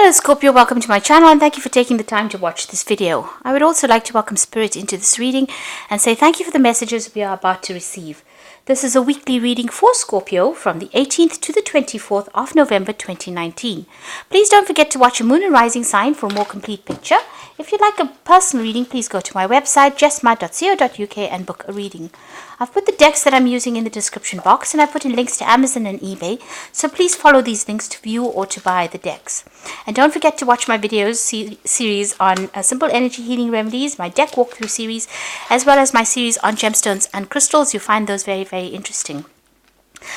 Hello Scorpio, welcome to my channel and thank you for taking the time to watch this video. I would also like to welcome Spirit into this reading and say thank you for the messages we are about to receive. This is a weekly reading for Scorpio from the 18th to the 24th of November 2019. Please don't forget to watch a moon and rising sign for a more complete picture. If you'd like a personal reading, please go to my website jessma.co.uk and book a reading. I've put the decks that I'm using in the description box and I've put in links to Amazon and eBay, so please follow these links to view or to buy the decks. And don't forget to watch my videos series on simple energy healing remedies, my deck walkthrough series, as well as my series on gemstones and crystals. You'll find those very, very interesting.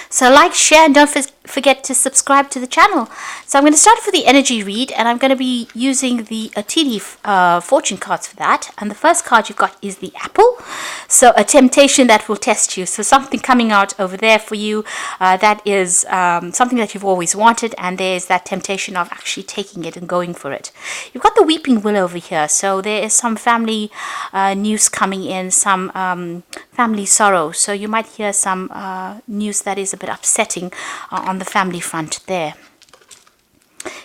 So like, share, and don't forget to subscribe to the channel. So I'm going to start off with the energy read, and I'm going to be using the tea leaf fortune cards for that. And the first card you've got is the apple. So a temptation that will test you. So something coming out over there for you that is something that you've always wanted, and there's that temptation of actually taking it and going for it. You've got the weeping willow over here. So there is some family news coming in, some family sorrow. So you might hear some news that is a bit upsetting on the family front there.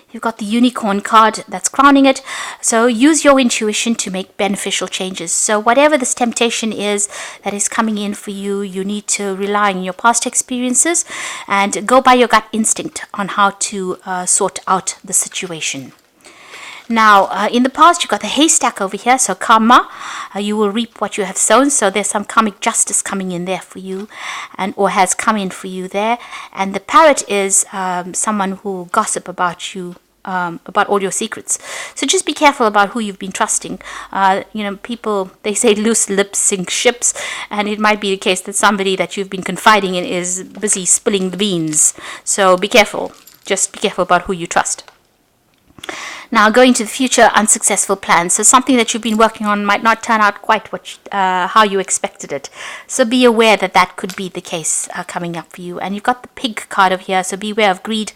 You've got the unicorn card that's crowning it. So use your intuition to make beneficial changes. So whatever this temptation is that is coming in for you, you need to rely on your past experiences and go by your gut instinct on how to sort out the situation. Now, in the past, you've got the haystack over here, so karma, you will reap what you have sown, so there's some karmic justice coming in there for you, or has come in for you there. And the parrot is someone who will gossip about you, about all your secrets. So just be careful about who you've been trusting. People, they say loose lips sink ships, and it might be the case that somebody that you've been confiding in is busy spilling the beans. So be careful. Just be careful about who you trust. Now, going to the future, unsuccessful plans. So something that you've been working on might not turn out quite how you expected it. So be aware that that could be the case coming up for you. And you've got the pig card over here, so beware of greed.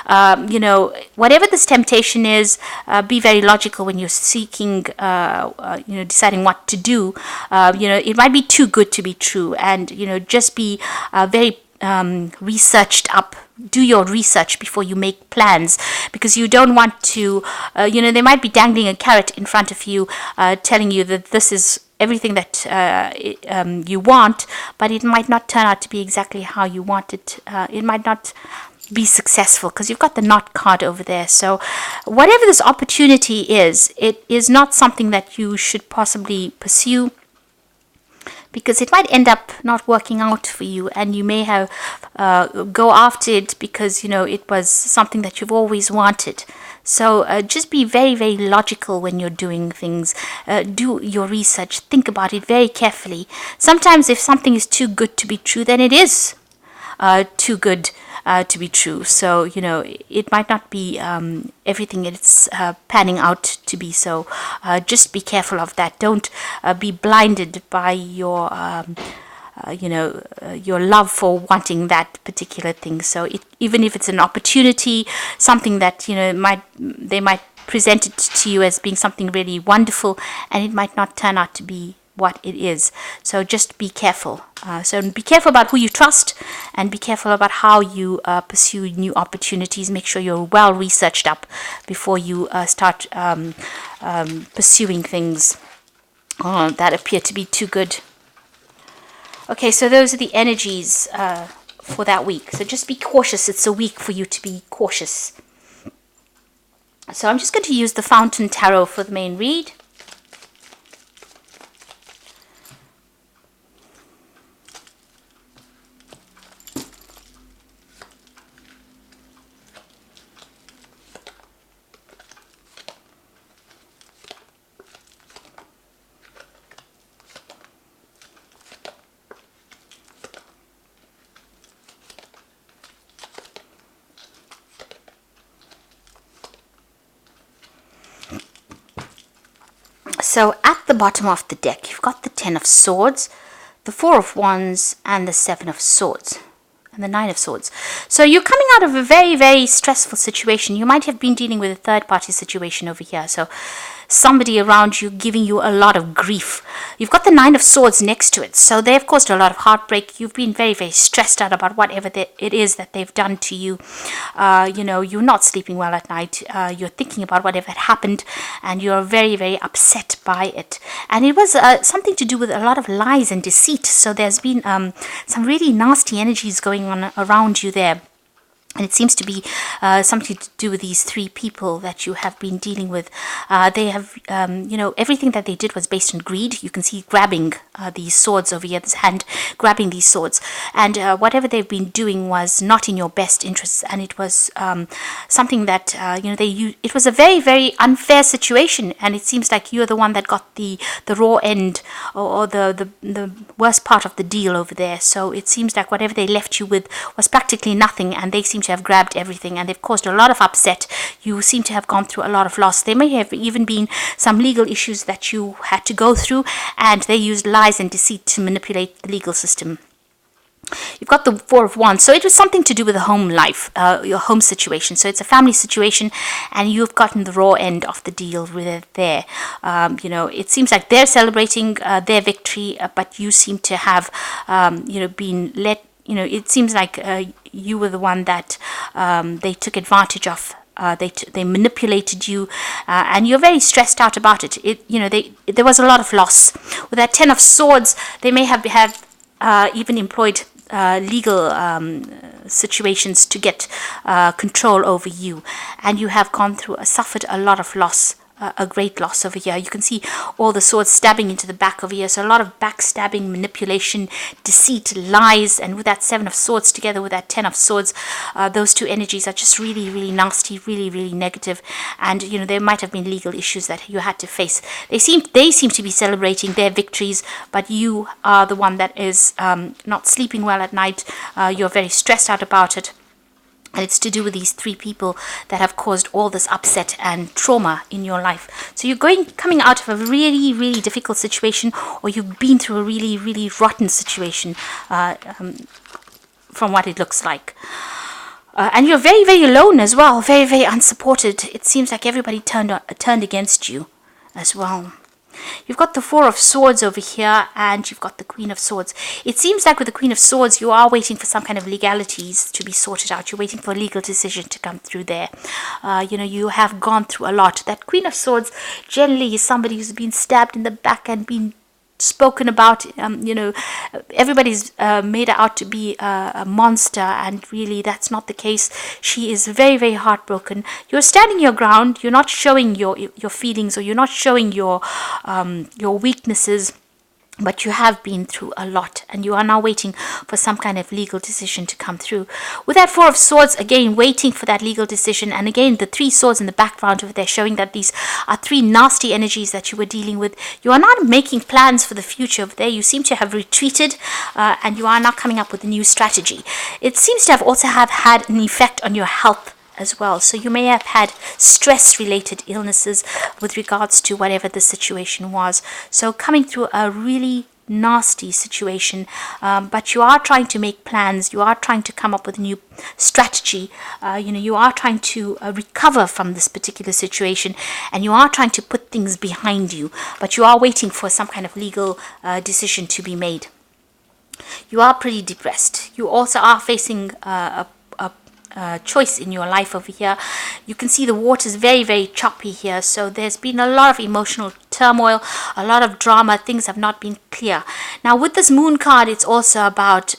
Whatever this temptation is, be very logical when you're seeking, deciding what to do. It might be too good to be true. And, just be very researched up. Do your research before you make plans, because you don't want to, they might be dangling a carrot in front of you, telling you that this is everything that you want, but it might not turn out to be exactly how you want it. It might not be successful because you've got the knot card over there. So whatever this opportunity is, it is not something that you should possibly pursue, because it might end up not working out for you, and you may have go after it because it was something that you've always wanted. So just be very, very logical when you're doing things. Do your research, think about it very carefully. Sometimes if something is too good to be true, then it is too good to be true. So it might not be everything it's panning out to be. So just be careful of that. Don't be blinded by your your love for wanting that particular thing. So even if it's an opportunity, something that they might present it to you as being something really wonderful, and it might not turn out to be what it is. So just be careful. So be careful about who you trust, and be careful about how you pursue new opportunities. Make sure you're well researched up before you start pursuing things that appear to be too good. Okay, so those are the energies for that week. So just be cautious. It's a week for you to be cautious. So I'm just going to use the Fountain Tarot for the main read. So at the bottom of the deck, you've got the 10 of Swords, the 4 of Wands, and the 7 of Swords, and the 9 of Swords. So you're coming out of a very, very stressful situation. You might have been dealing with a third-party situation over here. So somebody around you giving you a lot of grief. You've got the Nine of Swords next to it, so they've caused a lot of heartbreak. You've been very, very stressed out about whatever it is that they've done to you. You're not sleeping well at night. You're thinking about whatever had happened, and you're very, very upset by it. And it was something to do with a lot of lies and deceit. So there's been some really nasty energies going on around you there. And it seems to be something to do with these three people that you have been dealing with. They have, everything that they did was based on greed. You can see grabbing these swords over here, this hand grabbing these swords. And whatever they've been doing was not in your best interests. And it was something that, it was a very, very unfair situation. And it seems like you're the one that got the raw end or the worst part of the deal over there. So it seems like whatever they left you with was practically nothing. And they seem to have grabbed everything, and they've caused a lot of upset. You seem to have gone through a lot of loss. There may have even been some legal issues that you had to go through, and they used lies and deceit to manipulate the legal system. You've got the Four of Wands, so it was something to do with the home life, your home situation. So it's a family situation, and you've gotten the raw end of the deal with it there. It seems like they're celebrating their victory, but you seem to have, been let. It seems like you were the one that they took advantage of. They manipulated you, and you're very stressed out about it. There was a lot of loss. With that Ten of Swords, they may have even employed legal situations to get control over you, and you have suffered a lot of loss. A great loss over here. You can see all the swords stabbing into the back over here. So a lot of backstabbing, manipulation, deceit, lies, and with that Seven of Swords together with that Ten of Swords, those two energies are just really, really nasty, really, really negative. And there might have been legal issues that you had to face. They seem to be celebrating their victories, but you are the one that is not sleeping well at night. You're very stressed out about it. And it's to do with these three people that have caused all this upset and trauma in your life. So you're coming out of a really, really difficult situation, or you've been through a really, really rotten situation from what it looks like. And you're very, very alone as well, very, very unsupported. It seems like everybody turned against you as well. You've got the Four of Swords over here, and you've got the Queen of Swords. It seems like with the Queen of Swords, you are waiting for some kind of legalities to be sorted out. You're waiting for a legal decision to come through there. You have gone through a lot. That Queen of Swords generally is somebody who's been stabbed in the back and been spoken about. Everybody's made her out to be a monster, and really that's not the case. She is very, very heartbroken. You're standing your ground. You're not showing your feelings, or you're not showing your weaknesses. But you have been through a lot, and you are now waiting for some kind of legal decision to come through. With that Four of Swords, again, waiting for that legal decision. And again, the three swords in the background over there showing that these are three nasty energies that you were dealing with. You are not making plans for the future over there. You seem to have retreated, and you are now coming up with a new strategy. It seems to have also had an effect on your health as well. So you may have had stress-related illnesses with regards to whatever the situation was. So coming through a really nasty situation, but you are trying to make plans. You are trying to come up with a new strategy. You are trying to recover from this particular situation, and you are trying to put things behind you, but you are waiting for some kind of legal decision to be made. You are pretty depressed. You also are facing a choice in your life over here. You can see the water is very, very choppy here. So there's been a lot of emotional turmoil, a lot of drama. Things have not been clear. Now with this Moon card, it's also about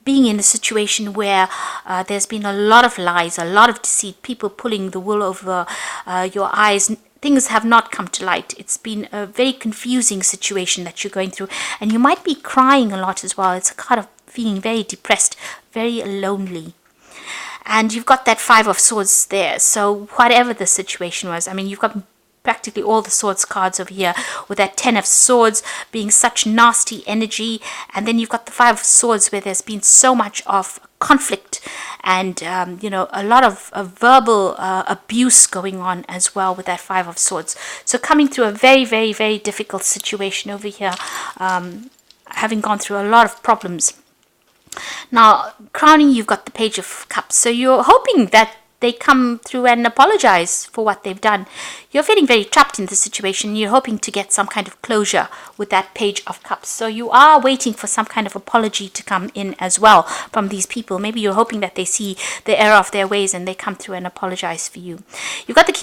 being in a situation where there's been a lot of lies, a lot of deceit, people pulling the wool over your eyes. Things have not come to light. It's been a very confusing situation that you're going through, and you might be crying a lot as well. It's a card of feeling very depressed, very lonely. And you've got that Five of Swords there. So whatever the situation was, I mean, you've got practically all the swords cards over here, with that Ten of Swords being such nasty energy. And then you've got the Five of Swords, where there's been so much of conflict and, a lot of verbal abuse going on as well with that Five of Swords. So coming through a very, very, very difficult situation over here, having gone through a lot of problems. Now, crowning, you've got the Page of Cups. So you're hoping that they come through and apologize for what they've done. you're feeling very trapped in the situation. You're hoping to get some kind of closure with that Page of Cups. So you are waiting for some kind of apology to come in as well from these people. Maybe you're hoping that they see the error of their ways and they come through and apologize for you. You've got the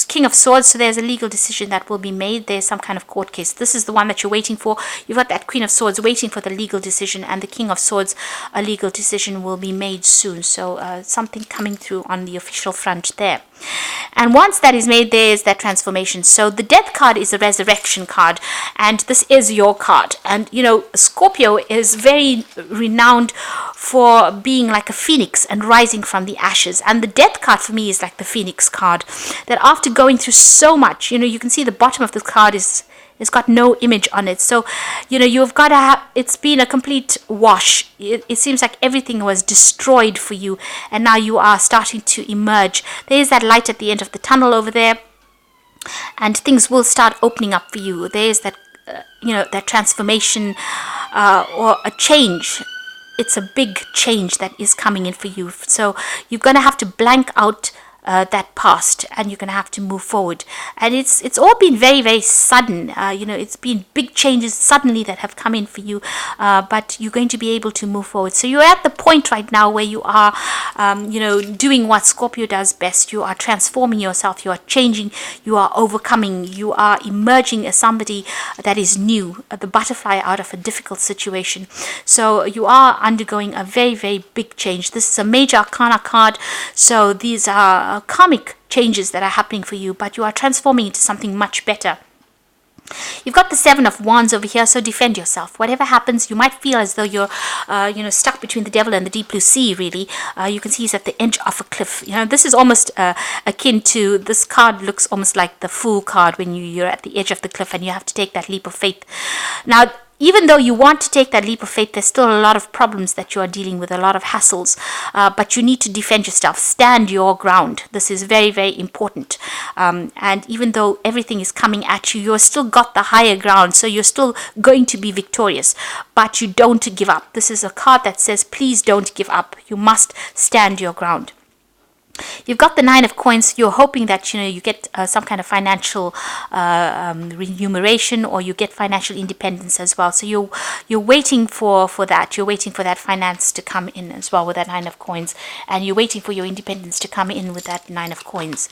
King of Swords, so there's a legal decision that will be made. There's some kind of court case. This is the one that you're waiting for. You've got that Queen of Swords waiting for the legal decision, and the King of Swords, a legal decision will be made soon. So something coming through on the official front there. And once that is made, there is that transformation. So the Death card is a resurrection card, and this is your card. And you know, Scorpio is very renowned for being like a phoenix and rising from the ashes. And the Death card for me is like the phoenix card, that after going through so much, you know, you can see the bottom of the card is it's got no image on it. So, you know, you've got to have, it's been a complete wash. It seems like everything was destroyed for you, and now you are starting to emerge. There is that light at the end of the tunnel over there, and things will start opening up for you. There is that, you know, that transformation or a change. It's a big change that is coming in for you. So you're going to have to blank out that past, and you're going to have to move forward. And it's all been very, very sudden. You know, it's been big changes suddenly that have come in for you, but you're going to be able to move forward. So you're at the point right now where you are, you know, doing what Scorpio does best. You are transforming yourself, you are changing, you are overcoming, you are emerging as somebody that is new, the butterfly out of a difficult situation. So you are undergoing a very, very big change. This is a major arcana card, so these are karmic changes that are happening for you, but you are transforming into something much better. You've got the Seven of Wands over here, so defend yourself. Whatever happens, you might feel as though you're, you know, stuck between the devil and the deep blue sea, really. You can see he's at the edge of a cliff. You know, this is almost akin to, this card looks almost like the Fool card when you're at the edge of the cliff and you have to take that leap of faith. Now, even though you want to take that leap of faith, there's still a lot of problems that you are dealing with, a lot of hassles, but you need to defend yourself, stand your ground. This is very, very important. And even though everything is coming at you, you're still got the higher ground, so you're still going to be victorious, but you don't give up. This is a card that says, please don't give up. You must stand your ground. You've got the Nine of Coins. You're hoping that, you know, you get some kind of financial remuneration, or you get financial independence as well. So you're waiting for that. You're waiting for that finance to come in as well with that Nine of Coins, and you're waiting for your independence to come in with that Nine of Coins.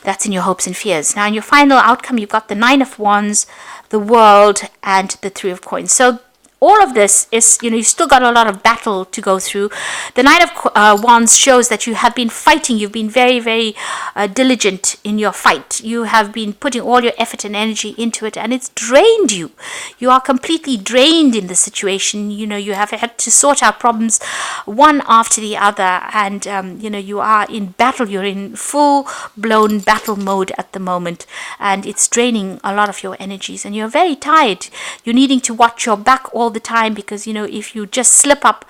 That's in your hopes and fears. Now, in your final outcome, you've got the Nine of Wands, the World, and the Three of Coins. So all of this is, you know, you've still got a lot of battle to go through. The Knight of Wands shows that you have been fighting. You've been very, very diligent in your fight. You have been putting all your effort and energy into it, and it's drained you. You are completely drained in the situation. You know, you have had to sort out problems one after the other, and, you know, you are in battle. You're in full-blown battle mode at the moment, and it's draining a lot of your energies, and you're very tired. You're needing to watch your back all the time, because, you know, if you just slip up,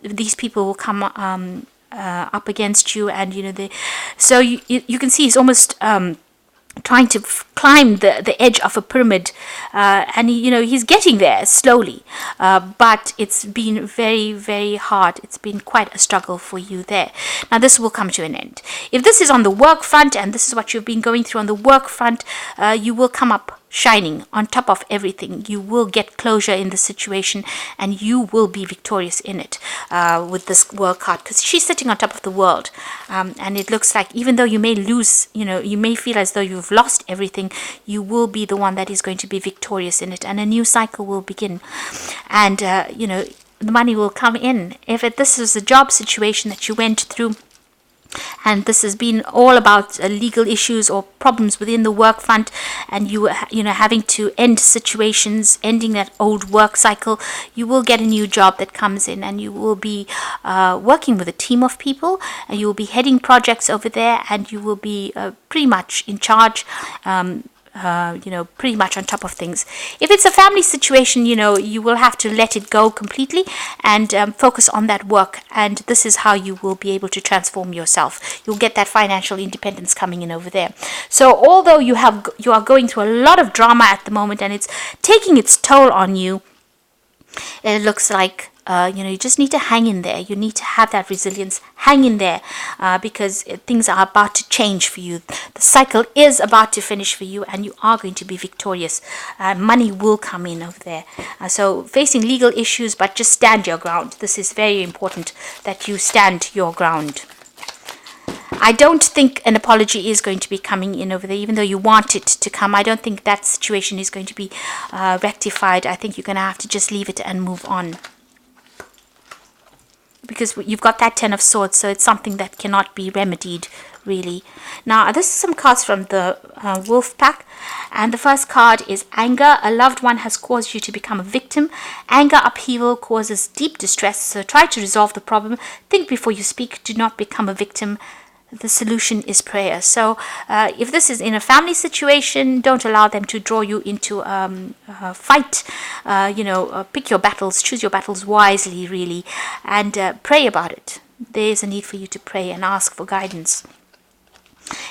these people will come up against you, and, you know, so you can see he's almost trying to climb the edge of a pyramid, and you know, he's getting there slowly, but it's been very, very hard. It's been quite a struggle for you there. Now this will come to an end. If this is on the work front, and this is what you've been going through on the work front, you will come up shining on top of everything. You will get closure in the situation, and you will be victorious in it with this World card, because she's sitting on top of the world, and it looks like even though you may lose, you know, you may feel as though you've lost everything, you will be the one that is going to be victorious in it, and a new cycle will begin, and you know, the money will come in. If this is a job situation that you went through, and this has been all about legal issues or problems within the work front, and you know, having to end situations, ending that old work cycle, you will get a new job that comes in, and you will be working with a team of people, and you will be heading projects over there, and you will be pretty much in charge, you know, pretty much on top of things. If it's a family situation, you know, you will have to let it go completely and focus on that work, and this is how you will be able to transform yourself. You'll get that financial independence coming in over there. So although you are going through a lot of drama at the moment, and it's taking its toll on you, it looks like You just need to hang in there. You need to have that resilience. Hang in there, because things are about to change for you. The cycle is about to finish for you, and you are going to be victorious. Money will come in over there. So facing legal issues, but just stand your ground. This is very important that you stand your ground. I don't think an apology is going to be coming in over there, even though you want it to come. I don't think that situation is going to be rectified. I think you're going to have to just leave it and move on, because you've got that Ten of Swords, so it's something that cannot be remedied, really. Now, this is some cards from the Wolf Pack, and the first card is Anger. A loved one has caused you to become a victim. Anger upheaval causes deep distress, so try to resolve the problem. Think before you speak. Do not become a victim. The solution is prayer. So if this is in a family situation, don't allow them to draw you into a fight. Pick your battles, choose your battles wisely, really, and pray about it. There is a need for you to pray and ask for guidance.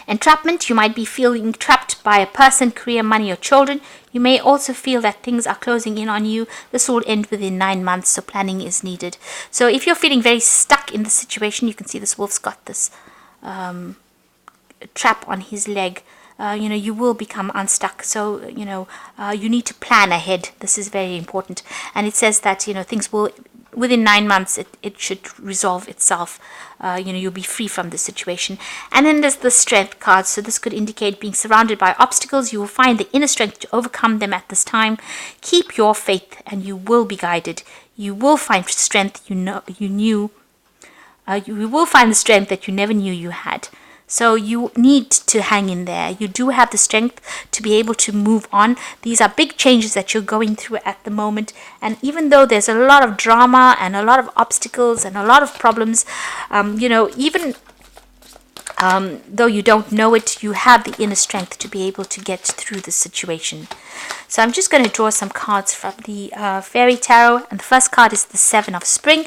Entrapment, you might be feeling trapped by a person, career, money, or children. You may also feel that things are closing in on you. This will end within 9 months, so planning is needed. So if you're feeling very stuck in the situation, you can see this wolf's got this trap on his leg. You will become unstuck. So, you need to plan ahead. This is very important. And it says that, things will, within 9 months, it should resolve itself. You'll be free from the situation. And then there's the Strength card. So this could indicate being surrounded by obstacles. You will find the inner strength to overcome them at this time. Keep your faith and you will be guided. You will find strength you will find the strength that you never knew you had. So you need to hang in there. You do have the strength to be able to move on. These are big changes that you're going through at the moment. And even though there's a lot of drama and a lot of obstacles and a lot of problems, even though you don't know it, you have the inner strength to be able to get through the situation. So I'm just going to draw some cards from the Fairy Tarot. And the first card is the Seven of Spring.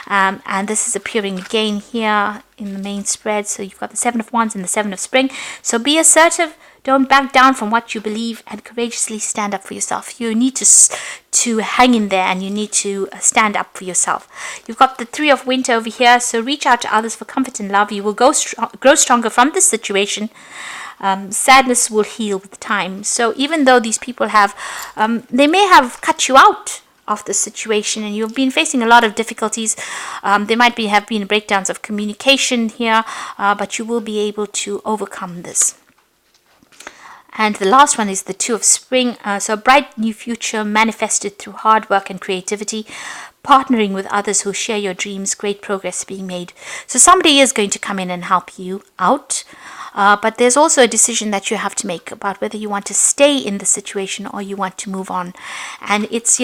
And this is appearing again here in the main spread. So you've got the Seven of Wands and the Seven of Spring. So be assertive. Don't back down from what you believe, and courageously stand up for yourself. You need to hang in there, and you need to stand up for yourself. You've got the Three of Winter over here. So reach out to others for comfort and love. You will grow stronger from this situation. Sadness will heal with time. So even though these people they may have cut you out of the situation, and you've been facing a lot of difficulties. There might have been breakdowns of communication here, but you will be able to overcome this. And the last one is the Two of Spring. So a bright new future manifested through hard work and creativity. Partnering with others who share your dreams. Great progress being made. So somebody is going to come in and help you out. But there's also a decision that you have to make about whether you want to stay in the situation or you want to move on. And it's,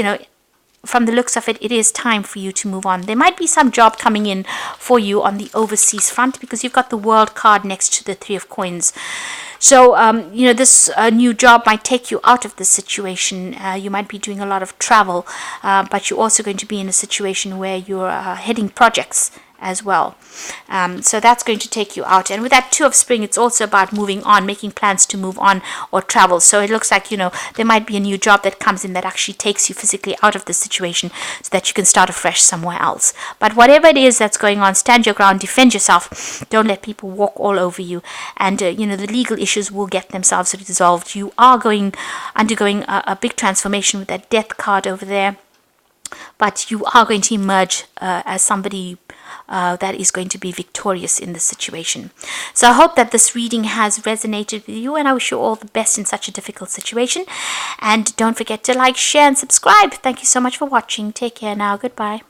from the looks of it, it is time for you to move on. There might be some job coming in for you on the overseas front, because you've got the World card next to the Three of Coins. So, this new job might take you out of the situation. You might be doing a lot of travel, but you're also going to be in a situation where you're heading projects as well. So that's going to take you out. And with that Two of Spring, it's also about moving on, making plans to move on or travel. So it looks like, there might be a new job that comes in that actually takes you physically out of the situation so that you can start afresh somewhere else. But whatever it is that's going on, stand your ground, defend yourself. Don't let people walk all over you. And, the legal issues will get themselves resolved. You are undergoing a big transformation with that Death card over there. But you are going to emerge as somebody that is going to be victorious in this situation. So I hope that this reading has resonated with you, and I wish you all the best in such a difficult situation. And don't forget to like, share, and subscribe. Thank you so much for watching. Take care now. Goodbye.